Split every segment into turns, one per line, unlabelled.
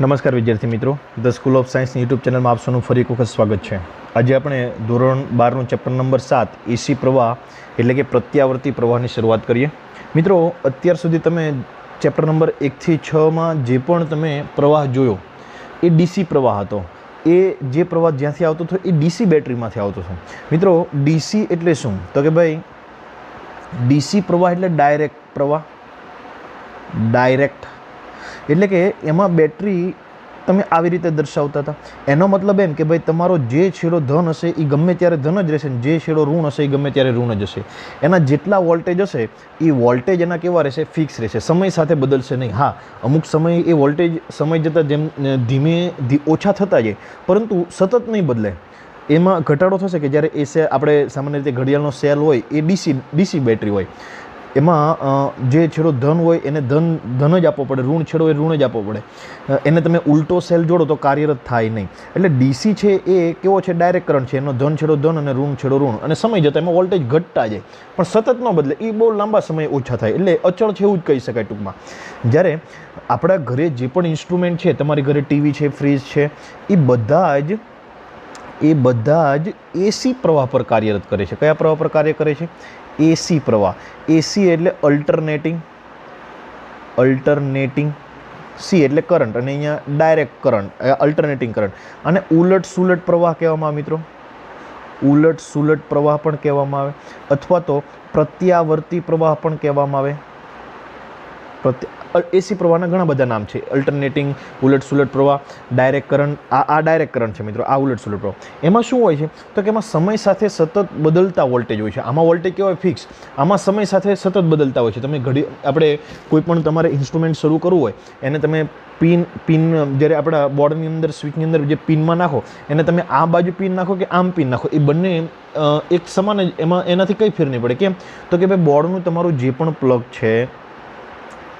નમસ્કાર વિદ્યાર્થી મિત્રો, ધ સ્કૂલ ઓફ સાયન્સની યુટ્યુબ ચેનલમાં આપ સૌનું ફરી એક વખત સ્વાગત છે. આજે આપણે ધોરણ 12નું ચેપ્ટર નંબર 7 એસી પ્રવાહ એટલે કે પ્રત્યાવર્તી પ્રવાહની શરૂઆત કરીએ. મિત્રો, અત્યાર સુધી તમે ચેપ્ટર નંબર 1 થી 6માં જે પણ તમે પ્રવાહ જોયો એ ડીસી પ્રવાહ હતો. એ જે પ્રવાહ જ્યાંથી આવતો હતો એ ડીસી બેટરીમાંથી આવતો હતો. મિત્રો, ડીસી એટલે શું? તો કે ભાઈ ડીસી પ્રવાહ એટલે ડાયરેક્ટ પ્રવાહ. ડાયરેક્ટ એટલે કે એમાં બેટરી તમે આવી રીતે દર્શાવતા હતા. એનો મતલબ એમ કે ભાઈ તમારો જે છેડો ધન હશે એ ગમે ત્યારે ધન જ રહેશે, જે છેડો ઋણ હશે એ ગમે ત્યારે ઋણ જ હશે. એના જેટલા વોલ્ટેજ હશે એ વોલ્ટેજ એના કેવા રહેશે? ફિક્સ રહેશે, સમય સાથે બદલશે નહીં. હા, અમુક સમય એ વોલ્ટેજ સમય જતાં જેમ ઓછા થતા જાય, પરંતુ સતત નહીં બદલે. એમાં ઘટાડો થશે કે જ્યારે એ સેલ, આપણે સામાન્ય રીતે ઘડિયાળનો સેલ હોય એ ડીસી બેટરી હોય, એમાં જે છેડો ધન હોય એને ધન જ આપવો પડે, ઋણ છેડો એ ઋણ જ આપવો પડે. એને તમે ઉલટો સેલ જોડો તો કાર્યરત થાય નહીં. એટલે ડીસી છે એ કેવો છે? ડાયરેક્ટ કરંટ છે. એનો ધન છેડો ધન અને ઋણ છેડો ઋણ, અને સમય જતાં એમાં વોલ્ટેજ ઘટતા જાય પણ સતત ન બદલે. એ બહુ લાંબા સમય ઓછા થાય, એટલે અચળ છે એવું જ કહી શકાય ટૂંકમાં. જ્યારે આપણા ઘરે જે પણ ઇન્સ્ટ્રુમેન્ટ છે, તમારી ઘરે ટીવી છે, ફ્રીજ છે, એ બધા જ એસી પ્રવાહ પર કાર્યરત કરે છે. કયા પ્રવાહ પર કાર્ય કરે છે? એસી પ્રવાહ. એસી એટલે અલ્ટરનેટિંગ, સી એટલે કરંટ, અને અહીંયા ડાયરેક્ટ કરંટ, અલ્ટરનેટિંગ કરંટ. અને ઉલટ સુલટ પ્રવાહ કહેવામાં આવે મિત્રો. ઉલટ સુલટ પ્રવાહ પણ કહેવામાં આવે, અથવા તો પ્રત્યાવર્તી પ્રવાહ પણ કહેવામાં આવે. એસી પ્રવાહના ઘણા બધા નામ છે. અલ્ટરનેટિંગ, ઉલટ સુલટ પ્રવાહ, ડાયરેક્ટ કરંટ. આ ડાયરેક્ટ કરંટ છે મિત્રો, આ ઉલટ સુલટ પ્રવાહ. એમાં શું હોય છે? તો કે એમાં સમય સાથે સતત બદલતા વોલ્ટેજ હોય છે. આમાં વોલ્ટેજ કેવો હોય? ફિક્સ. આમાં સમય સાથે સતત બદલતા હોય છે. તમે આપણે કોઈ પણ તમારે ઇન્સ્ટ્રુમેન્ટ શરૂ કરવું હોય, એને તમે પિન જ્યારે આપણા બોર્ડની અંદર, સ્વિચની અંદર જે પિનમાં નાખો, એને તમે આ બાજુ પિન નાખો કે આમ પિન નાખો, એ બંને એક સમાન જ, એમાં એનાથી કંઈ ફેર નહીં પડે. કેમ? તો કે ભાઈ બોર્ડનું તમારું જે પણ પ્લગ છે,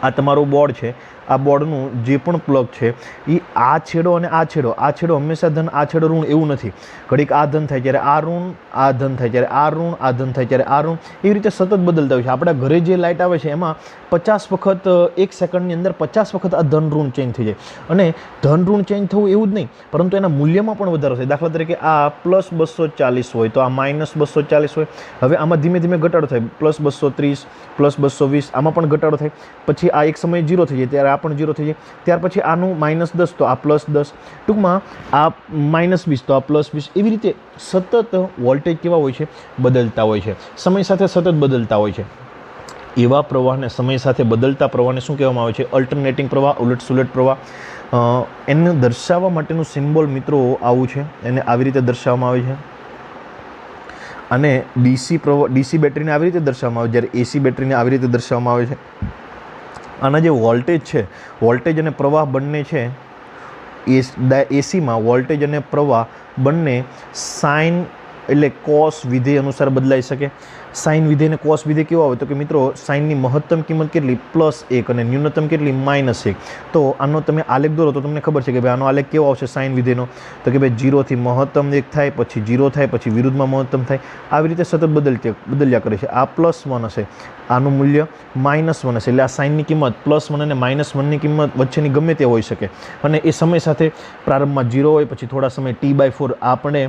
આ તમારું બોર્ડ છે, આ બોર્ડનું જે પણ પ્લગ છે એ આ છેડો અને આ છેડો હંમેશા ધન, આ છેડો ઋણ એવું નથી. ઘડીક આ ધન થાય ત્યારે આ ઋણ, આ ધન થાય ત્યારે આ ઋણ, આ ધન થાય ત્યારે આ ઋણ, એવી રીતે સતત બદલતા હોય છે. આપણા ઘરે જે લાઇટ આવે છે એમાં 50 વખત, 1 સેકન્ડની અંદર 50 વખત આ ધન ઋણ ચેન્જ થઈ જાય. અને ધન ઋણ ચેન્જ થવું એવું જ નહીં, પરંતુ એના મૂલ્યમાં પણ વધારો થાય. દાખલા તરીકે આ પ્લસ 240 હોય તો આ માઇનસ 240 હોય. હવે આમાં ધીમે ધીમે ઘટાડો થાય, પ્લસ 230, પ્લસ 220, આમાં પણ ઘટાડો થાય. પછી આ એક સમયે 0 થઈ જાય ત્યારે આ પણ 0 થઈ જાય. ત્યાર પછી આનું -10 તો આ +10, ટૂંકમાં આ -20 તો આ +20. એવી રીતે સતત વોલ્ટેજ કેવા હોય છે? બદલતા હોય છે, સમય સાથે સતત બદલતા હોય છે. એવા પ્રવાહને, સમય સાથે બદલતા પ્રવાહને શું કહેવામાં આવે છે? અલ્ટરનેટિંગ પ્રવાહ, ઉલટ સુલટ પ્રવાહ. એને દર્શાવવા માટેનું સિમ્બોલ મિત્રો આવું છે, એને આવી રીતે દર્શાવવામાં આવે છે. અને ડીસી બેટરીને આવી રીતે દર્શાવવામાં આવે, જ્યારે એસી બેટરીને આવી રીતે દર્શાવવામાં આવે છે. આના જે વોલ્ટેજ છે, વોલ્ટેજ અને પ્રવાહ બંને છે, એસીમાં વોલ્ટેજ અને પ્રવાહ બંને સાઇન એટલે કોસ વિધેય અનુસાર બદલાઈ શકે. સાઇન વિધેય અને કોસ વિધેય કેવો આવે? તો કે મિત્રો, સાઇનની મહત્તમ કિંમત કેટલી? +1, અને ન્યૂનતમ કેટલી? -1. તો આનો તમે આલેખ દોરો તો તમને ખબર છે કે ભાઈ આનો આલેખ કેવો આવશે સાઇન વિધેયનો? તો કે ભાઈ 0 થી મહત્તમ 1 થાય, પછી 0 થાય, પછી વિરુદ્ધમાં મહત્તમ થાય. આવી રીતે સતત બદલ્યા કરે છે. આ +1 હશે, આનું મૂલ્ય -1 હશે. એટલે આ સાઇનની કિંમત +1 અને -1ની કિંમત વચ્ચેની ગમે તે હોઈ શકે. અને એ સમય સાથે પ્રારંભમાં 0 હોય, પછી થોડા સમય T/4. આપણે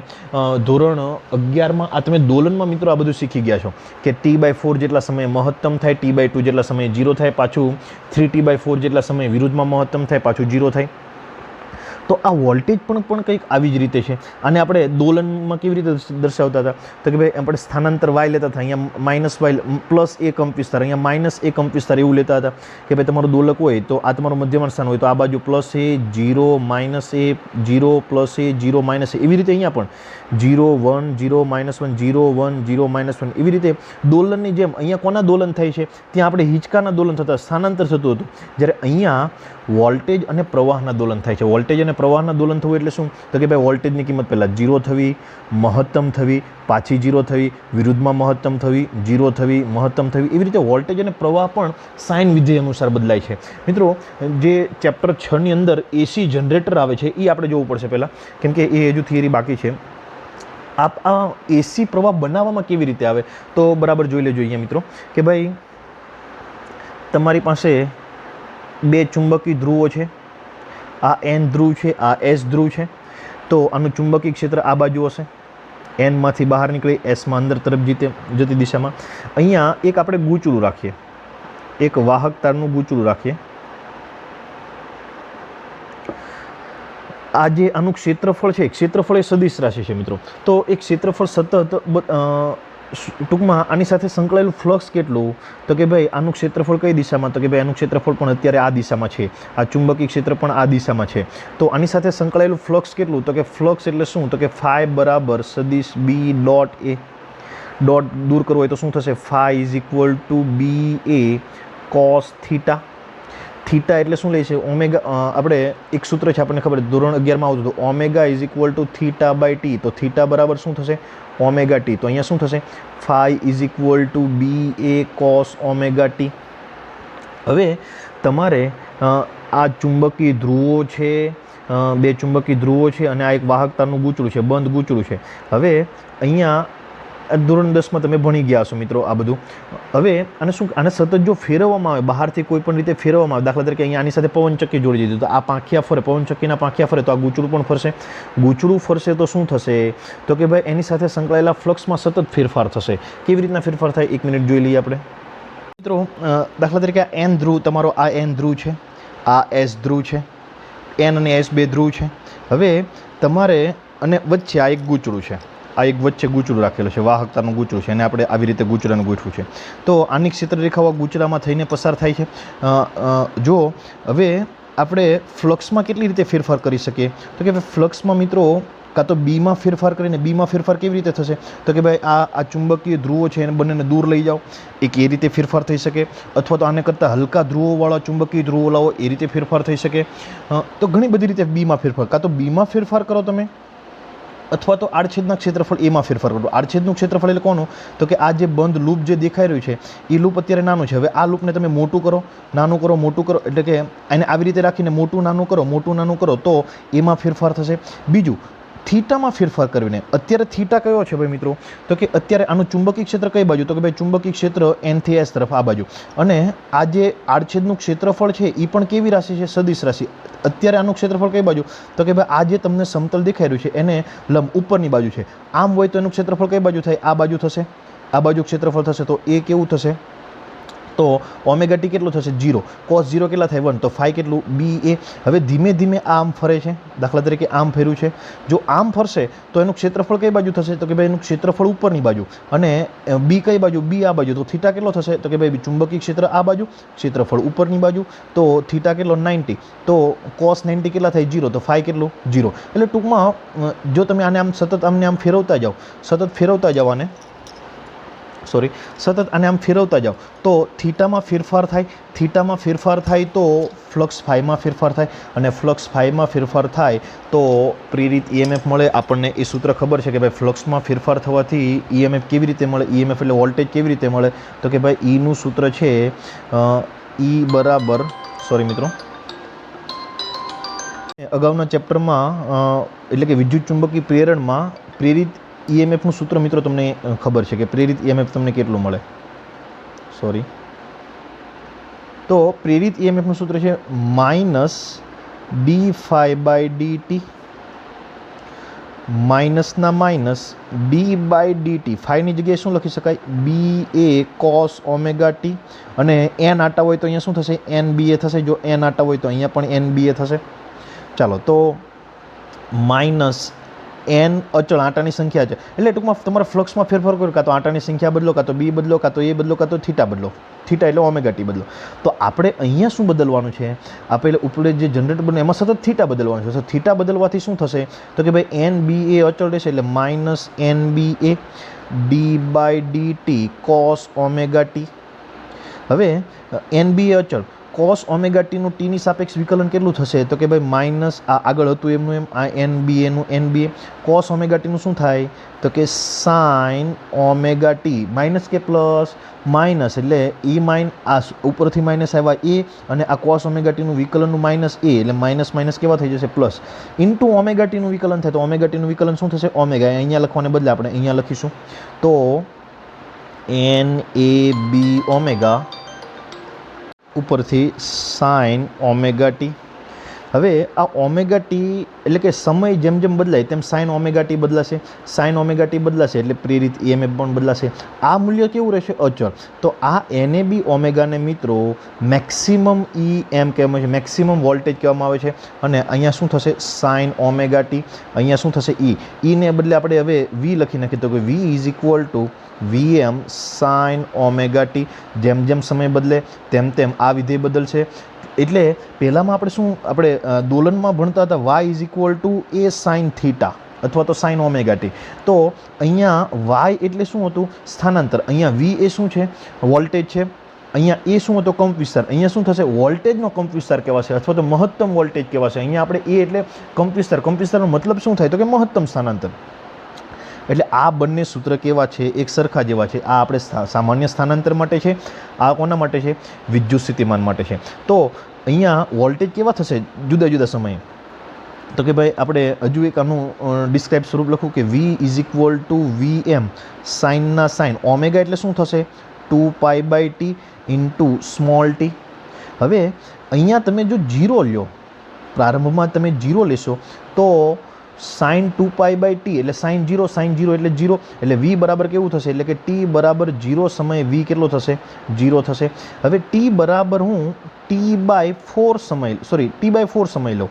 ધોરણ 11માં આ તમે દોલનમાં મિત્રો આ બધું શીખી ગયા છો કે T/4 જેટલા સમયે મહત્તમ થાય, T/2 જેટલા સમયે 0 થાય, પાછું 3T/4 જેટલા સમયે વિરુદ્ધમાં મહત્તમ થાય, પાછું 0 થાય. તો આ વોલ્ટેજ પણ કંઈક આવી જ રીતે છે. અને આપણે દોલનમાં કેવી રીતે દર્શાવતા હતા? તો કે ભાઈ આપણે સ્થાનાંતર વાય લેતા હતા. અહીંયા +1 અંક વિસ્તાર, અહીંયા -1 અંક વિસ્તાર એવું લેતા હતા કે ભાઈ તમારું દોલક હોય તો આ તમારું મધ્યમાન સ્થાન હોય તો આ બાજુ +a, 0, -a, 0, +a, 0, -a. એવી રીતે અહીંયા પણ 0, 1, 0, -1, 0, 1, 0, -1. એવી રીતે દોલનની જેમ અહીંયા કોના દોલન થાય છે? ત્યાં આપણે હિંચકાના દોલન થતા, સ્થાનાંતર થતું હતું. જ્યારે અહીંયા વોલ્ટેજ અને પ્રવાહના દોલન થાય છે. વોલ્ટેજ અને પ્રવાહના દોલન થવું એટલે શું? તો કે ભાઈ વોલ્ટેજની કિંમત પહેલાં 0 થવી, મહત્તમ થવી, પાછી 0 થવી, વિરુદ્ધમાં મહત્તમ થવી, 0 થવી, મહત્તમ થવી. એવી રીતે વોલ્ટેજ અને પ્રવાહ પણ સાઇન વિધેય અનુસાર બદલાય છે. મિત્રો, જે ચેપ્ટર 6ની અંદર એસી જનરેટર આવે છે એ આપણે જોવું પડશે પહેલાં, કેમ કે એ હજુ થિયરી બાકી છે. આ એસી પ્રવાહ બનાવવામાં કેવી રીતે આવે તો બરાબર જોઈ લેજો અહીંયા મિત્રો કે ભાઈ તમારી પાસે બે ચુંબકી ધ્રુવો છે. આ એન ધ્રુવ છે, આ એસ ધ્રુવ છે, તો આનું ચુંબકીય ક્ષેત્ર આ બાજુ હશે, એનમાંથી બહાર નીકળી એસમાં અંદર તરફ જતી દિશામાં. અહીંયા એક આપણે ગૂંચળું રાખીએ, એક વાહક તારનું ગૂંચળું રાખીએ. આ જે આનું ક્ષેત્રફળ છે, ક્ષેત્રફળ એ સદિશ રાશિ છે મિત્રો. તો એક ક્ષેત્રફળ સતત ટૂંકમાં આની સાથે સંકળાયેલું ફ્લક્સ કેટલું, તો કે ભાઈ આનું ક્ષેત્રફળ કઈ દિશામાં, તો કે ભાઈ આનું ક્ષેત્રફળ પણ અત્યારે આ દિશામાં છે, આ ચુંબકીય ક્ષેત્ર પણ આ દિશામાં છે. તો આની સાથે સંકળાયેલું ફ્લક્સ કેટલું, તો કે ફ્લક્સ એટલે શું, તો કે ફાઈ બરાબર સદિશ બી ડોટ એ. ડોટ દૂર કરવો હોય તો શું થશે, phi is equal to B A cos theta. Theta એટલે શું લે છે, ઓમેગા. આપણે એક સૂત્ર છે આપણને ખબર, ધોરણ 11માં આવતું હતું, omega is equal to theta by T. તો થીટા બરાબર શું થશે, ઓમેગા ટી. તો અહીંયા શું થશે, phi is equal to B A cos omega T. હવે તમારે આ ચુંબકીય ધ્રુવો છે, બે ચુંબકીય ધ્રુવો છે, અને આ એક વાહકતાનું ગૂંચળું છે, બંધ ગૂંચળું છે. હવે અહીંયા ધોરણ 10માં તમે ભણી ગયા છો મિત્રો આ બધું. હવે આને શું, આને સતત જો ફેરવવામાં આવે, બહારથી કોઈ પણ રીતે ફેરવવામાં આવે, દાખલા તરીકે અહીંયા આની સાથે પવનચક્કી જોડી દીધું, તો આ પાંખિયા ફરે, પવનચક્કીના પાંખિયા ફરે, તો આ ગૂંચળું પણ ફરશે. ગૂંચળું ફરશે તો શું થશે, તો કે ભાઈ એની સાથે સંકળાયેલા ફ્લક્સમાં સતત ફેરફાર થશે. કેવી રીતના ફેરફાર થાય, 1 મિનિટ જોઈ લઈએ આપણે મિત્રો. દાખલા તરીકે આ એન ધ્રુવ, તમારો આ એન ધ્રુવ છે, આ એસ ધ્રુવ છે, એન અને એસ બે ધ્રુવ છે. હવે તમારે અને વચ્ચે આ એક ગૂંચળું છે, આ એક વચ્ચે ગૂંચળું રાખેલું છે, વાહકતાનું ગૂંચળું છે, અને આપણે આવી રીતે ગૂંચળાનું ગોઠવું છે. તો આની ક્ષેત્ર રેખાઓ ગૂંચળામાં થઈને પસાર થાય છે. જો હવે આપણે ફ્લક્સમાં કેટલી રીતે ફેરફાર કરી શકીએ, તો કે ફ્લક્સમાં મિત્રો કાં તો બીમાં ફેરફાર કરીને, બીમાં ફેરફાર કેવી રીતે થશે, તો કે ભાઈ આ ચુંબકીય ધ્રુવો છે એને બંનેને દૂર લઈ જાઓ, એક એ રીતે ફેરફાર થઈ શકે. અથવા તો આને કરતાં હલકા ધ્રુવોવાળા ચુંબકીય ધ્રુવો લાવો, એ રીતે ફેરફાર થઈ શકે. તો ઘણી બધી રીતે બીમાં ફેરફાર, કાં તો બીમાં ફેરફાર કરો તમે, અથવા તો આડછેદના ક્ષેત્રફળ એમાં ફેરફાર કરો. આડછેદનું ક્ષેત્રફળ એટલે કોનું, તો કે આ જે બંધ લૂપ જે દેખાઈ રહ્યું છે એ લૂપ અત્યારે નાનું છે. હવે આ લૂપને તમે મોટું કરો, નાનું કરો, મોટું કરો, એટલે કે એને આવી રીતે રાખીને મોટું નાનું કરો, મોટું નાનું કરો, તો એમાં ફેરફાર થશે. બીજું, થીટામાં ફેરફાર કરીને, અત્યારે થીટા કયો છે ભાઈ મિત્રો, તો કે અત્યારે આનું ચુંબકીય ક્ષેત્ર કઈ બાજુ, તો કે ભાઈ ચુંબકીય ક્ષેત્ર એન થી એસ તરફ આ બાજુ, અને આ જે આડછેદનું ક્ષેત્રફળ છે એ પણ કેવી રાશિ છે, સદિશ રાશિ. અત્યારે આનું ક્ષેત્રફળ કઈ બાજુ, તો કે ભાઈ આ જે તમને સમતલ દેખાઈ રહ્યું છે એને લંબ ઉપરની બાજુ છે. આમ હોય તો એનું ક્ષેત્રફળ કઈ બાજુ થાય, આ બાજુ થશે, આ બાજુ ક્ષેત્રફળ થશે. તો એ કેવું થશે, તો ઓમેગા ટી કેટલું થશે, 0. કોસ 0 કેટલા થાય, 1. તો ફાઈ કેટલું, બી એ. હવે ધીમે ધીમે આમ ફરે છે, દાખલા તરીકે આમ ફેર્યું છે. જો આમ ફરશે તો એનું ક્ષેત્રફળ કઈ બાજુ થશે, તો કે ભાઈ એનું ક્ષેત્રફળ ઉપરની બાજુ, અને બી કઈ બાજુ, બી આ બાજુ. તો થીટા કેટલો થશે, તો કે ભાઈ ચુંબકીય ક્ષેત્ર આ બાજુ, ક્ષેત્રફળ ઉપરની બાજુ, તો થીટા કેટલો, 90. તો કોસ 90 કેટલા થાય, 0. તો ફાઈ કેટલું, 0. એટલે ટૂંકમાં જો તમે આને આમ સતત આમને આમ ફેરવતા જાઓ, સતત ફેરવતા જાઓ આને, સતત આને આમ ફેરવતા જાઓ, તો થીટામાં ફેરફાર થાય. થીટામાં ફેરફાર થાય તો ફ્લક્સ ફાઈમાં ફેરફાર થાય, અને ફ્લક્સ ફાઈમાં ફેરફાર થાય તો પ્રેરિત ઈએમએફ મળે. આપણને એ સૂત્ર ખબર છે કે ભાઈ ફ્લક્સમાં ફેરફાર થવાથી ઈએમએફ કેવી રીતે મળે, ઈએમએફ એટલે વોલ્ટેજ કેવી રીતે મળે, તો કે ભાઈ ઈનું સૂત્ર છે ઈ બરાબર, સોરી મિત્રો, અગાઉના ચેપ્ટરમાં એટલે કે વિદ્યુત ચુંબકીય પ્રેરણમાં પ્રેરિત ઈએમએફનું સૂત્ર મિત્રો તમને ખબર છે કે પ્રેરિત ઈએમએફ તમને કેટલું મળે, સોરી. તો પ્રેરિત ઈએમએફનું સૂત્ર છે minus d phi by D t, માઇનસના minus d by D t. ફાઈની જગ્યાએ શું લખી શકાય, B A cos omega t, અને એન આટા હોય તો અહીંયા શું થશે, એન બી એ થશે. જો એન આટા હોય તો અહીંયા પણ એન બી એ થશે. ચાલો, તો માઇનસ એન અચળ આંટાની સંખ્યા છે, એટલે ટૂંકમાં તમારે ફ્લક્સમાં ફેરફાર કરો, કાં તો આંટાની સંખ્યા બદલો, કાં તો બી બદલો, કાં તો એ બદલો, કાં તો થીટા બદલો. થીટા એટલે ઓમેગા ટી બદલો. તો આપણે અહીંયા શું બદલવાનું છે, આપણે ઉપર જે જનરેટર બને એમાં સતત થીટા બદલવાનું છે. તો થીટા બદલવાથી શું થશે, તો કે ભાઈ એન બી એ અચળ રહેશે, એટલે minus N B A D by D T cos omega T. હવે એન બી એ અચળ, કોસ ઓમેગા ટીનું ટીની સાપેક્ષ વિકલન કેટલું થશે, તો કે ભાઈ માઇનસ આ આગળ હતું એમનું એમ, આ એન બી એનું N B A. Cos omega ટીનું શું થાય, તો કે સાઇન ઓમેગા ટી, માઇનસ કે પ્લસ, માઇનસ એટલે ઈ માઇન, આ ઉપરથી માઇનસ આવ્યા એ, અને આ કોસ ઓમેગા ટીનું વિકલનનું માઇનસ એ, એટલે માઇનસ માઇનસ કેવા થઈ જશે, પ્લસ. ઇન્ટુ ઓમેગા ટીનું વિકલન થાય, તો ઓમેગા ટીનું વિકલન શું થશે, ઓમેગા. અહીંયા લખવાને બદલે આપણે અહીંયા લખીશું, તો એન એ બી ઓમેગા ઉપરથી સાઇન ઓમેગા ટી. હવે આ ઓમેગા ટી એટલે કે સમય જેમ જેમ બદલાય તેમ સાઇન ઓમેગા ટી બદલાશે, સાઇન ઓમેગા ટી બદલાશે એટલે પ્રેરિત EMF પણ બદલાશે. આ મૂલ્ય કેવું રહેશે? અચળ. તો આ એને બી ઓમેગાને મિત્રો મેક્સિમમ EM કહેવામાં આવે છે, મેક્સિમમ વોલ્ટેજ કહેવામાં આવે છે. અને અહીંયા શું થશે? Sign omega T. અહીંયા શું થશે? ઈને બદલે આપણે હવે V લખી નાખીએ તો કે V is equal to VM sign omega T. જેમ જેમ સમય બદલે તેમ તેમ આ વિધેય બદલશે. એટલે પહેલાંમાં આપણે શું આપણે દોલનમાં ભણતા હતા Y is equal to A sine theta અથવા તો સાઇન ઓમેગા ટી. તો અહીંયા વાય એટલે શું હતું? સ્થાનાંતર. અહીંયા V એ શું છે? વોલ્ટેજ છે. અહીંયા એ શું હતો? કંપ વિસ્તાર. અહીંયા શું થશે? વોલ્ટેજનો કંપ વિસ્તાર કહેવાશે અથવા તો મહત્તમ વોલ્ટેજ કહેવાશે. અહીંયા આપણે એ એટલે કંપ વિસ્તાર. કંપ વિસ્તારનો મતલબ શું થાય? તો કે મહત્તમ સ્થાનાંતર. એટલે આ બંને સૂત્ર કેવા છે? એક સરખા જેવા છે. આ આપણે સામાન્ય સ્થાનાંતર માટે છે, આ કોના માટે છે? વિદ્યુત સ્થિતિમાન માટે છે. તો અહીંયા વોલ્ટેજ કેવા થશે જુદા જુદા સમયે? તો કે ભાઈ આપણે હજુ એક આનું ડિસ્ક્રાઇબ સ્વરૂપ લખું કે V is equal to VM સાઇનના સાઇન. ઓમેગા એટલે શું થશે? 2π/T into small T. હવે અહીંયા તમે જો 0 લ્યો, પ્રારંભમાં તમે 0 લેશો તો સાઇન 2π/T એટલે સાઇન 0 એટલે 0 એટલે V બરાબર કેવું થશે? એટલે કે T બરાબર 0 સમયે V કેટલો થશે? 0 થશે. હવે T બરાબર હું T/4 સમય T/4 સમય લઉં,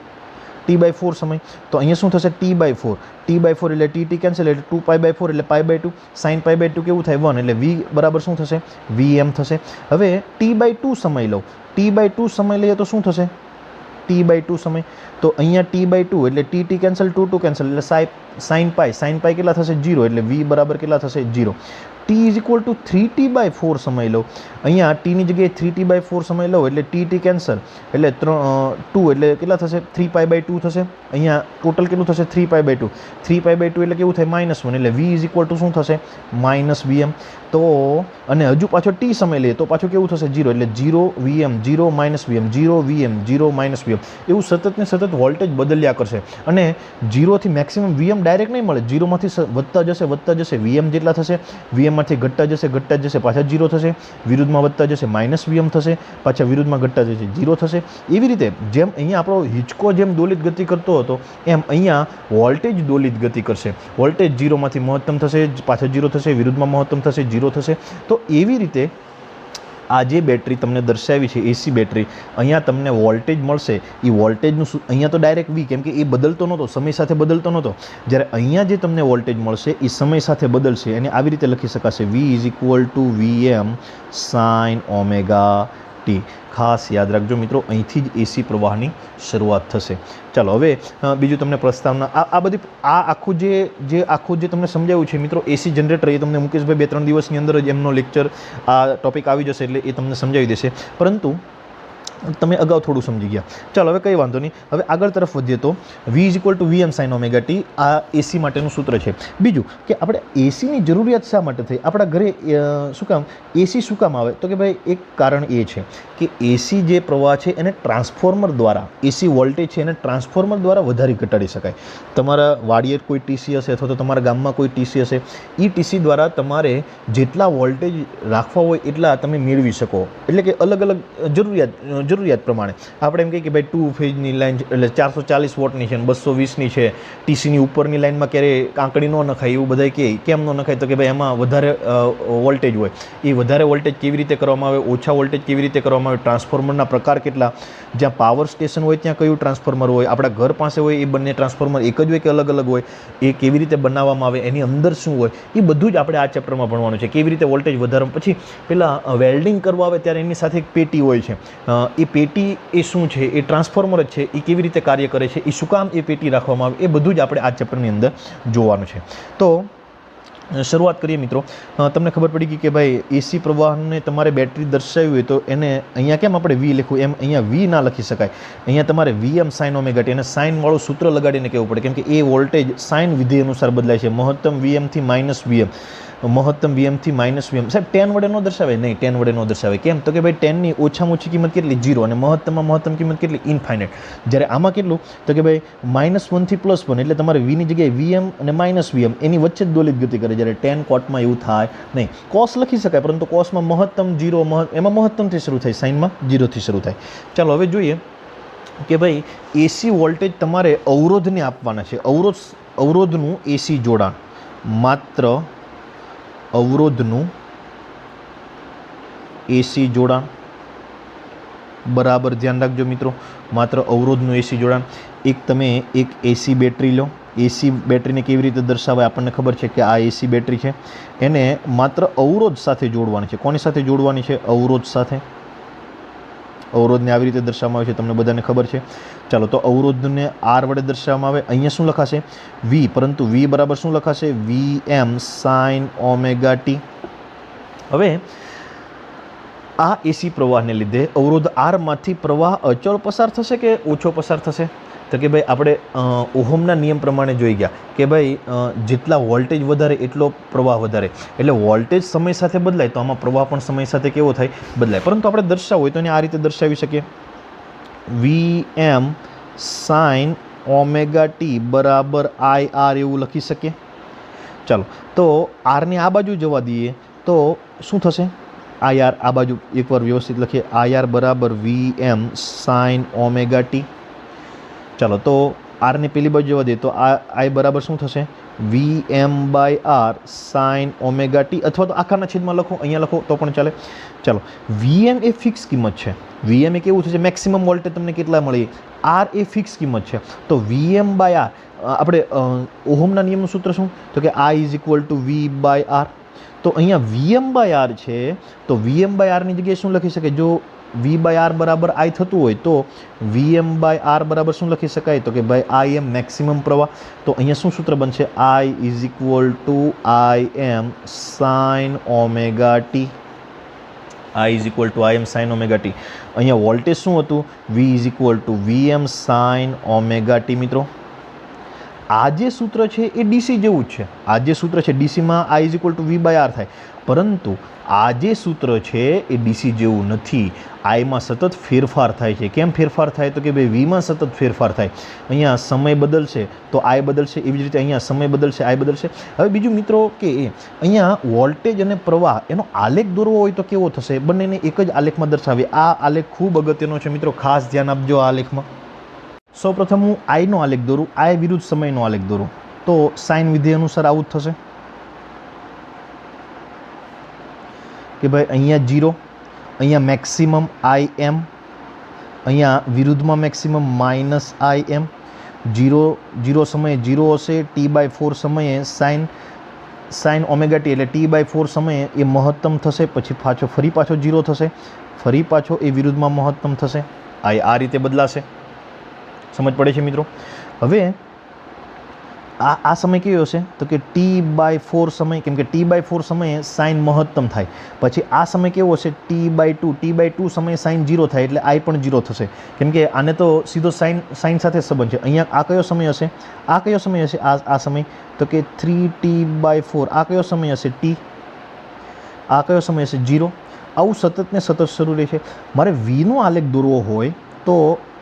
T/4 સમય. તો અહીંયા શું થશે? T/4 એટલે T કેન્સલ એટલે 2π/4 એટલે π/2 સાઇન π/2 કેવું થાય? 1 એટલે V બરાબર શું થશે? VM થશે. હવે T/2 સમય લઉં, T/2 સમય લઈએ તો શું થશે? T/2 સમય. તો અહીંયા T/2 એટલે T કેન્સલ 2 કેન્સલ એટલે સાઇન પાઈ કેટલા થશે? 0 એટલે V બરાબર કેટલા થશે? 0. T is equal two 3T/4 સમય લો. અહીંયા Tની જગ્યાએ 3T/4 સમય લો એટલે T કેન્સલ એટલે 2 એટલે કેટલા થશે? 3π/2 થશે. અહીંયા ટોટલ કેટલું થશે? 3π/2. 3π/2 એટલે કેવું થાય? -1 એટલે V ઇઝ ઇક્વલ ટુ શું થશે? -VM. તો અને હજુ પાછો T સમય લઈએ તો પાછું કેવું થશે? 0 એટલે 0 VM 0 -VM 0 VM 0 -VM. એવું સતત ને સતત વોલ્ટેજ બદલ્યા કરશે. અને 0થી મેક્સિમમ VM ડાયરેક્ટ નહીં મળે, 0માંથી વધતા જશે VM જેટલા થશે, VM માંથી ઘટતા જશે પાછા 0 થશે, વિરુદ્ધમાં વધતા જશે -VM થશે, પાછા વિરુદ્ધમાં ઘટતા જશે 0 થશે. એવી રીતે જેમ અહીંયા આપણો હિંચકો જેમ દોલિત ગતિ કરતો હતો એમ અહીંયા વોલ્ટેજ દોલિત ગતિ કરશે. વોલ્ટેજ 0માંથી મહત્તમ થશે, પાછા 0 થશે, વિરુદ્ધમાં મહત્તમ થશે, 0 થશે. તો એવી રીતે આ જે બેટરી તમને દર્શાવી છે AC બેટરી, અહીંયા તમને વોલ્ટેજ મળશે. એ વોલ્ટેજનું અહીંયા તો ડાયરેક્ટ V, કેમ કે એ બદલતો નહોતો, સમય સાથે બદલતો નહોતો. જ્યારે અહીંયા જે તમને વોલ્ટેજ મળશે એ સમય સાથે બદલશે. અને આવી રીતે લખી શકાશે V is equal to VM sign omega T. ખાસ યાદ રાખજો મિત્રો, અહીંથી જ AC પ્રવાહની શરૂઆત થશે. ચાલો હવે બીજું તમને પ્રસ્તાવના આખું જે તમને સમજાવ્યું છે મિત્રો AC જનરેટર, એ તમને મુકેશભાઈ 2-3 દિવસની અંદર જ એમનો લેક્ચર આ ટોપિક આવી જશે એટલે એ તમને સમજાવી દેશે. પરંતુ તમે અગાઉ થોડું સમજી ગયા. ચાલો હવે કંઈ વાંધો નહીં. હવે આગળ તરફ વધીએ તો V is equal to VM sign omega T આ AC માટેનું સૂત્ર છે. બીજું કે આપણે ACની જરૂરિયાત શા માટે થઈ? આપણા ઘરે શું કામ AC શું કામ આવે? તો કે ભાઈ એક કારણ એ છે કે AC જે પ્રવાહ છે એને ટ્રાન્સફોર્મર દ્વારા, AC વોલ્ટેજ છે એને ટ્રાન્સફોર્મર દ્વારા વધારી ઘટાડી શકાય. તમારા વાડીએ કોઈ TC હશે અથવા તો તમારા ગામમાં કોઈ TC હશે, એ TC દ્વારા તમારે જેટલા વોલ્ટેજ રાખવા હોય એટલા તમે મેળવી શકો. એટલે કે અલગ અલગ જરૂરિયાત પ્રમાણે આપણે એમ કહીએ કે ભાઈ 2 ફેઝની લાઇન એટલે 440 વોટની છે અને 220ની છે, TCની ઉપરની લાઇનમાં ક્યારેય કાંકડી ન નખાય એવું બધા કહે. કેમ ન નખાય? તો કે ભાઈ એમાં વધારે વોલ્ટેજ હોય. એ વધારે વોલ્ટેજ કેવી રીતે કરવામાં આવે, ઓછા વોલ્ટેજ કેવી રીતે કરવામાં આવે, ટ્રાન્સફોર્મરના પ્રકાર કેટલા, જ્યાં પાવર સ્ટેશન હોય ત્યાં કયું ટ્રાન્સફોર્મર હોય, આપણા ઘર પાસે હોય એ બંને ટ્રાન્સફોર્મર એક જ હોય કે અલગ અલગ હોય, એ કેવી રીતે બનાવવામાં આવે, એની અંદર શું હોય, એ બધું જ આપણે આ ચેપ્ટરમાં ભણવાનું છે. કેવી રીતે વોલ્ટેજ વધારે. પછી પેલા વેલ્ડિંગ કરવા આવે ત્યારે એની સાથે એક પેટી હોય છે, એ પેટી એ શું છે? એ ટ્રાન્સફોર્મર જ છે. એ કેવી રીતે કાર્ય કરે છે, એ શું કામ એ પેટી રાખવામાં આવે, એ બધું જ આપણે આ ચેપ્ટરની અંદર જોવાનું છે. તો શરૂઆત કરીએ મિત્રો. તમને ખબર પડી ગઈ કે ભાઈ AC પ્રવાહને તમારે બેટરી દર્શાવી હોય તો એને અહીંયા કેમ આપણે V લખવું, એમ અહીંયા V ના લખી શકાય. અહીંયા તમારે VM સાઇન ઓમેગા ટી અને સાઇનવાળું સૂત્ર લગાડીને કહેવું પડે, કેમ કે એ વોલ્ટેજ સાઇન વિધેય અનુસાર બદલાય છે. મહત્તમ VM થી -VM, મહત્તમ VM થી -VM. સાહેબ 10 વડે ન દર્શાવે? નહીં, 10 વડે ન દર્શાવે. કેમ? તો કે ભાઈ 10ની ઓછામાં ઓછી કિંમત કેટલી? 0 અને મહત્તમમાં મહત્તમ કિંમત કેટલી? ઇન્ફાઇનાઇટ. જ્યારે આમાં કેટલું? તો કે ભાઈ -1 થી +1 એટલે તમારે Vની જગ્યાએ VM અને -VM એની વચ્ચે જ દોલિત ગતિ કરે. જ્યારે 10 કોટમાં એવું થાય નહીં. કોસ લખી શકાય, પરંતુ કોસમાં મહત્તમ 0, એમાં મહત્તમથી શરૂ થાય, સાઇનમાં 0થી શરૂ થાય. ચાલો હવે જોઈએ કે ભાઈ એસી વોલ્ટેજ તમારે અવરોધને આપવાના છે. અવરોધનું એસી જોડાણ, માત્ર અવરોધનું એસી જોડાણ, બરાબર ધ્યાન રાખજો મિત્રો, માત્ર અવરોધનું એસી જોડાણ. તમે એક એસી બેટરી લો. એસી બેટરીને કેવી રીતે દર્શાવાય આપણને ખબર છે કે આ એસી બેટરી છે, એને માત્ર અવરોધ સાથે જોડવાની છે. કોની સાથે જોડવાની છે? અવરોધ સાથે. અવરોધને આવી રીતે દર્શાવવામાં આવે છે, તમને બધાને ખબર છે. ચાલો, તો અવરોધને આર વડે દર્શાવવામાં આવે. અહીંયા શું લખાશે? વી, પરંતુ વી બરાબર શું લખાશે? વી એમ સાઇન ઓમેગા ટી. હવે આ એસી પ્રવાહને લીધે અવરોધ આરમાંથી પ્રવાહ અચળ પસાર થશે કે ઓછો પસાર થશે? તો કે ભાઈ આપણે ઓહમના નિયમ પ્રમાણે જોઈ ગયા કે ભાઈ જેટલા વોલ્ટેજ વધારે એટલો પ્રવાહ વધારે, એટલે વોલ્ટેજ સમય સાથે બદલાય તો આમાં પ્રવાહ પણ સમય સાથે કેવો થાય? બદલાય. પરંતુ આપણે દર્શાવવું હોય તો એને આ રીતે દર્શાવી શકીએ, વી એમ સાઇન ઓમેગા ટી બરાબર આઈ આર એવું લખી શકીએ. ચાલો, તો આરને આ બાજુ જવા દઈએ તો શું થશે? આઈ આર આ બાજુ એકવાર વ્યવસ્થિત લખીએ, આઈ આર બરાબર વી એમ સાઇન ઓમેગા ટી. ચાલો, તો આરને પેલી બાજુ જવા દઈએ તો આ આઈ બરાબર શું થશે? V M by R sine omega t, અથવા તો આખાના છેદમાં લખો, અહીંયા લખો તો પણ ચાલે. ચાલો, વીએમ એ ફિક્સ કિંમત છે. વીએમ એ કેવું થશે? મેક્સિમમ વોલ્ટેજ તમને કેટલા મળી? આર એ ફિક્સ કિંમત છે, તો વીએમ બાય આર આપણે ઓહમના નિયમનું સૂત્ર શું? તો કે I is equal to V by R. તો અહીંયા વીએમ બાય આર છે, તો વીએમ બાય આરની જગ્યાએ શું લખી શકે? જો વી બાય આર બરાબર આઈ થતું હોય તો વીએમ બાય આર બરાબર શું લખી શકાય? તો કે ભાઈ આઈ એમ મેક્સિમમ પ્રવાહ. તો અહીંયા શું સૂત્ર બનશે? I is equal to I M sine omega T. I is equal to I M sine omega T. અહીંયા વોલ્ટેજ શું હતું? V is equal to V M sine omega T. મિત્રો, આ જે સૂત્ર છે એ ડીસી જેવું જ છે. આ જે સૂત્ર છે ડીસીમાં I is equal to V by R થાય, પરંતુ આ જે સૂત્ર છે એ ડીસી જેવું નથી. આઈમાં સતત ફેરફાર થાય છે. કેમ ફેરફાર થાય? તો કે ભાઈ વીમાં સતત ફેરફાર થાય. અહીંયા સમય બદલશે તો આઈ બદલશે, એવી જ રીતે અહીંયા સમય બદલશે, આઈ બદલશે. હવે બીજું મિત્રો કે અહીંયા વોલ્ટેજ અને પ્રવાહ એનો આલેખ દોરવો હોય તો કેવો થશે? બંનેને એક જ આલેખમાં દર્શાવીએ. આ આલેખ ખૂબ અગત્યનો છે મિત્રો, ખાસ ધ્યાન આપજો આ આલેખમાં. સૌપ્રથમ હું આઈનો આલેખ દોરું, આઈ વિરુદ્ધ સમયનો આલેખ દોરું, તો સાઇન વિધેય અનુસાર આવું જ થશે કે ભાઈ અહીંયા 0, અહીંયા મેક્સિમમ આઈ એમ, અહીંયા વિરુદ્ધમાં મેક્સિમમ માઇનસ આઈ એમ. 0 સમયે 0 હશે, T/4 સમયે સાઇન ઓમેગા ટી એટલે T/4 સમયે એ મહત્તમ થશે, પછી ફરી પાછો 0 થશે, ફરી પાછો એ વિરુદ્ધમાં મહત્તમ થશે. આ રીતે બદલાશે. સમજ પડે છે મિત્રો? હવે આ સમય કેવો હશે? તો કે T/4 સમય, કેમ કે T/4 સમયે સાઇન મહત્તમ થાય. પછી આ સમય કેવો હશે? T/2 સમયે સાઇન 0 થાય, એટલે આઈ પણ 0 થશે, કેમ કે આને તો સીધો સાઇન સાથે સંબંધ છે. અહીંયા આ કયો સમય હશે? આ કયો સમય હશે? આ સમય તો કે 3T/4. આ કયો સમય હશે? T. આ કયો સમય હશે? 0. આવું સતત ને સતત શરૂ રહે છે. મારે વીનો આલેખ દોરવો હોય તો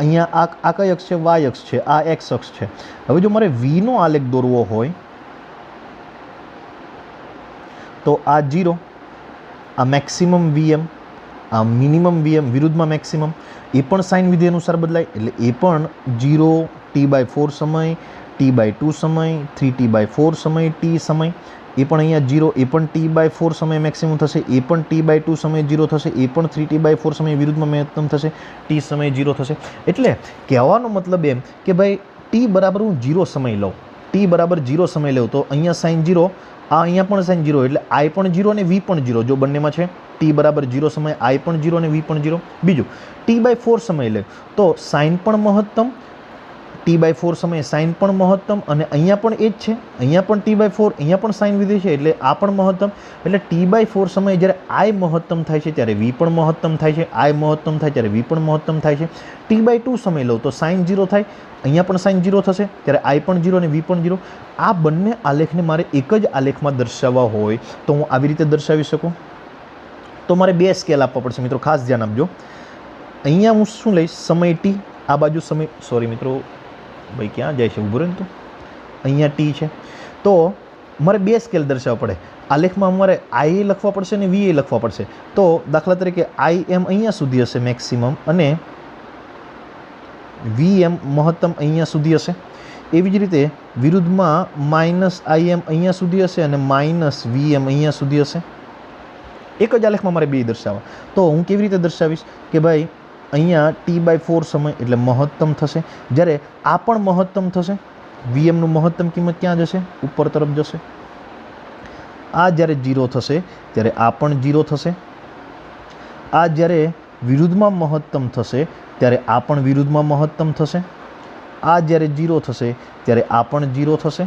અહીંયા આ કઈ અક્ષ છે? વાય અક્ષ છે, આ એક્સ અક્ષ છે. હવે જો મારે વીનો આલેખ દોરવો હોય તો આ 0, આ મેક્સિમમ વીએમ, આ મિનિમમ વીએમ વિરુદ્ધમાં મેક્સિમમ, એ પણ સાઇન વિધેય અનુસાર બદલાય, એટલે એ પણ 0, T/4 સમય, T/2 સમય, 3T/4 સમય, T સમય, એ પણ અહીંયા 0, એ પણ T/4 સમય મેક્સિમમ થશે, એ પણ T/2 સમય 0 થશે, એ પણ 3T/4 સમય વિરુદ્ધમાં મહત્તમ થશે, T સમય 0 થશે. એટલે કહેવાનો મતલબ એમ કે ભાઈ T બરાબર હું 0 સમય લઉં, T બરાબર 0 સમય લઉં તો અહીંયા સાઇન 0, આ અહીંયા પણ સાઇન 0, એટલે આઈ પણ 0 અને વી પણ 0. જો બંનેમાં છે T બરાબર 0 સમય આઈ પણ 0 અને વી પણ 0. બીજું T/4 સમય લે તો સાઇન પણ મહત્તમ, T/4 સમયે સાઇન પણ મહત્તમ, અને અહીંયા પણ એ જ છે, અહીંયા પણ T/4, અહીંયા પણ સાઇન વિધેય છે, એટલે આ પણ મહત્તમ. એટલે T/4 સમયે જ્યારે આઈ મહત્તમ થાય છે ત્યારે વી પણ મહત્તમ થાય છે, આઈ મહત્તમ થાય ત્યારે વી પણ મહત્તમ થાય છે. T/2 સમય લઉં તો સાઇન 0 થાય, અહીંયા પણ સાઇન 0 થશે, ત્યારે આઈ પણ 0 અને વી પણ 0. આ બંને આલેખને મારે એક જ આલેખમાં દર્શાવવા હોય તો હું આવી રીતે દર્શાવી શકું. તો મારે 2 સ્કેલ આપવા પડશે મિત્રો, ખાસ ધ્યાન આપજો. અહીંયા હું શું લઈશ? સમય T, આ બાજુ સમય, સોરી મિત્રો ભાઈ ક્યાં જાય છે? ઊભું રહે ને. તો અહીંયા T છે, તો મારે 2 સ્કેલ દર્શાવવા પડે. આલેખમાં અમારે આઈ લખવા પડશે અને વી લખવા પડશે. તો દાખલા તરીકે આઈ એમ અહીંયા સુધી હશે મેક્સિમમ, અને VM મહત્તમ અહીંયા સુધી હશે, એવી જ રીતે વિરુદ્ધમાં -IM અહીંયા સુધી હશે અને -VM અહીંયા સુધી હશે. એક જ આલેખમાં મારે બે દર્શાવવા, તો હું કેવી રીતે દર્શાવીશ કે ભાઈ અહીંયા T/4 સમય એટલે મહત્તમ થશે, જ્યારે આ પણ મહત્તમ થશે. VMનું મહત્તમ કિંમત ક્યાં જશે? ઉપર તરફ જશે. આ જ્યારે 0 થશે ત્યારે આ પણ 0 થશે. આ જ્યારે વિરુદ્ધમાં મહત્તમ થશે ત્યારે આ પણ વિરુદ્ધમાં મહત્તમ થશે. આ જ્યારે 0 થશે ત્યારે આ પણ 0 થશે.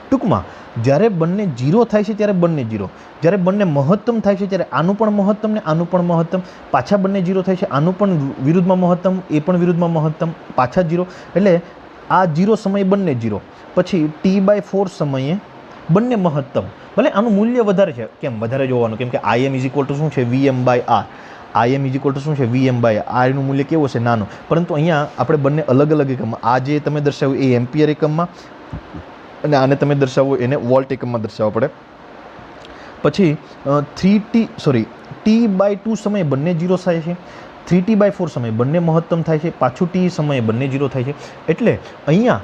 ટૂંકમાં જ્યારે બંને 0 થાય છે ત્યારે બંને 0, જ્યારે બંને મહત્તમ થાય છે ત્યારે આનું પણ મહત્તમ ને આનું પણ મહત્તમ, પાછા બંને 0 થાય છે, આનું પણ વિરુદ્ધમાં મહત્તમ, એ પણ વિરુદ્ધમાં મહત્તમ, પાછા 0. એટલે આ 0 સમયે બંને 0, પછી T/4 સમયે બંને મહત્તમ. ભલે આનું મૂલ્ય વધારે છે, કેમ વધારે જોવાનું? કેમ કે IM = શું છે? VM/R. IM = શું છે? VM/R. એનું મૂલ્ય કેવું છે? નાનું. પરંતુ અહીંયા આપણે બંને અલગ અલગ એકમમાં, આ જે તમે દર્શાવ્યું એ એમ્પિયર એકમમાં અને આને તમે દર્શાવો એને વોલ્ટ એકમમાં દર્શાવવા પડે. પછી T/2 સમયે બંને 0 થાય છે, 3T/4 સમયે બંને મહત્તમ થાય છે, પાછું T સમયે બંને 0 થાય છે. એટલે અહીંયા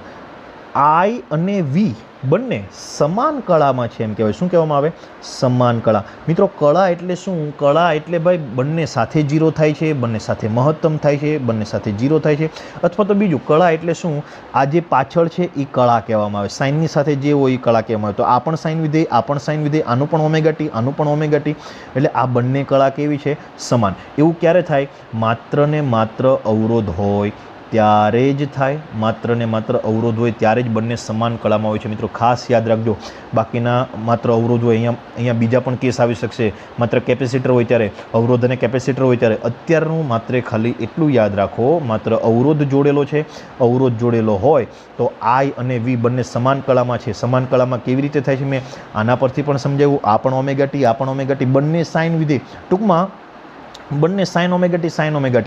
I અને V બંને સમાન કળામાં છે એમ કહેવાય. શું કહેવામાં આવે? સમાન કળા. મિત્રો કળા એટલે શું? કળા એટલે ભાઈ બંને સાથે 0 થાય છે, બંને સાથે મહત્તમ થાય છે, બંને સાથે 0 થાય છે. અથવા તો બીજું, કળા એટલે શું? આ જે પાછળ છે એ કળા કહેવામાં આવે. સાઇનની સાથે જે હોય એ કળા કહેવામાં આવે. તો આ પણ સાઇન વિધેય, આ પણ સાઇન વિધેય, આનું પણ ઓમેગા ટી, આનું પણ ઓમેગા ટી. એટલે આ બંને કળા કેવી છે? સમાન. એવું ક્યારે થાય? માત્ર ને માત્ર અવરોધ હોય ત્યારે જ થાય. માત્ર ને માત્ર અવરોધ હોય ત્યારે જ બંને સમાન કળામાં હોય છે. મિત્રો ખાસ યાદ રાખજો, બાકીના માત્ર અવરોધ હોય, અહીંયા બીજા પણ કેસ આવી શકશે. માત્ર કેપેસિટર હોય ત્યારે, અવરોધ અને કેપેસિટર હોય ત્યારે. અત્યારનું માત્ર ખાલી એટલું યાદ રાખો, માત્ર અવરોધ જોડેલો છે, અવરોધ જોડેલો હોય તો I અને V બંને સમાન કળામાં છે. સમાન કળામાં કેવી રીતે થાય છે મેં આના પરથી પણ સમજાવ્યું. આ પણ ઓમેગા ટી, આ પણ ઓમેગા ટી, બંને સાઇન વિધેય. ટૂંકમાં બંને sin ωt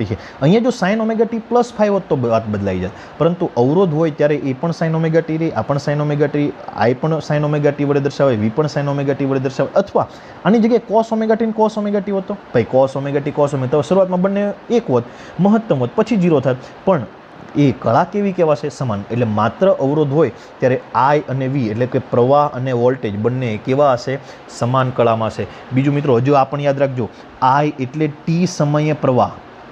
છે. અહીંયા જો sin ωt +5 હોત તો વાત બદલાઈ જાય, પરંતુ અવરોધ હોય ત્યારે એ પણ sin ωt રહે, આ પણ sin ωt, I પણ sin ωt વડે દર્શાવાય, V પણ sin ωt વડે દર્શાવાય. અથવા આની જગ્યાએ cos ωt ને cos ωt હોત તો ભાઈ cos ωt તો શરૂઆતમાં બંને 1 હોત, મહત્તમ હોત, પછી 0 થાત. પણ એ કળા કેવી કહેવાશે? સમાન. એટલે માત્ર અવરોધ હોય ત્યારે I અને V એટલે કે પ્રવાહ અને વોલ્ટેજ બંને કેવા હશે? સમાન કળામાં હશે. બીજું મિત્રો હજુ આ પણ યાદ રાખજો, I એટલે T સમયે પ્રવાહ.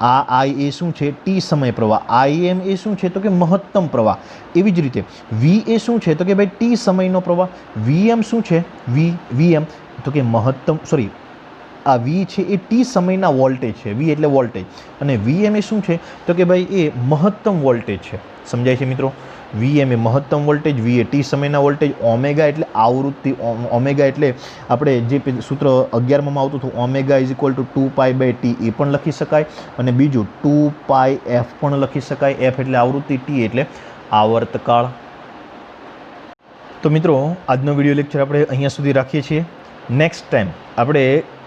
આ I એ શું છે? T સમયે પ્રવાહ. IM એ શું છે? તો કે મહત્તમ પ્રવાહ. એવી જ રીતે V એ શું છે? તો કે ભાઈ T સમયનો પ્રવાહ. VM શું છે? VM તો કે મહત્તમ, સોરી, આ V છે એ T સમયના વોલ્ટેજ છે. V એટલે વોલ્ટેજ. અને VM એ શું છે? તો કે ભાઈ એ મહત્તમ વોલ્ટેજ છે. સમજાય છે મિત્રો? VM એ મહત્તમ વોલ્ટેજ, V એ T સમયના વોલ્ટેજ. ઓમેગા એટલે આવૃત્તિ. ઓમેગા એટલે આપણે જે સૂત્ર 11માં આવતું હતું, ઓમેગા = 2π/T એ પણ લખી શકાય. અને બીજું 2πf પણ લખી શકાય. F એટલે આવૃત્તિ, T એટલે આવર્તકાળ. તો મિત્રો આજનો વિડીયો લેક્ચર આપણે અહીંયા સુધી રાખીએ છીએ. નેક્સ્ટ ટાઈમ આપણે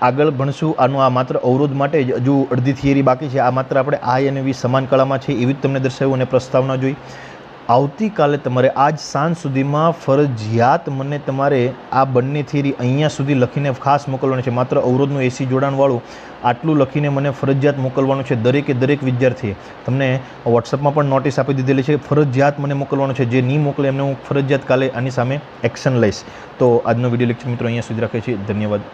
આગળ ભણશું. આનું આ માત્ર અવરોધ માટે જ હજુ અડધી થિયરી બાકી છે. આ માત્ર આપણે I અને V સમાન કળામાં છે એવી જ તમને દર્શાવ્યું અને પ્રસ્તાવના જોઈ. આવતીકાલે તમારે આજ સાંજ સુધીમાં ફરજિયાત મને તમારે આ બંને થિયરી અહીંયા સુધી લખીને ખાસ મોકલવાની છે. માત્ર અવરોધનું AC જોડાણવાળું આટલું લખીને મને ફરજિયાત મોકલવાનું છે. દરેક વિદ્યાર્થીએ તમને વોટ્સઅપમાં પણ નોટિસ આપી દીધેલી છે. ફરજિયાત મને મોકલવાનું છે. જે નહીં મોકલે એમને હું ફરજિયાત કાલે આની સામે એક્શન લઈશ. તો આજનો વિડીયો લેક્ચર મિત્રો અહીંયા સુધી રાખીએ છીએ. ધન્યવાદ.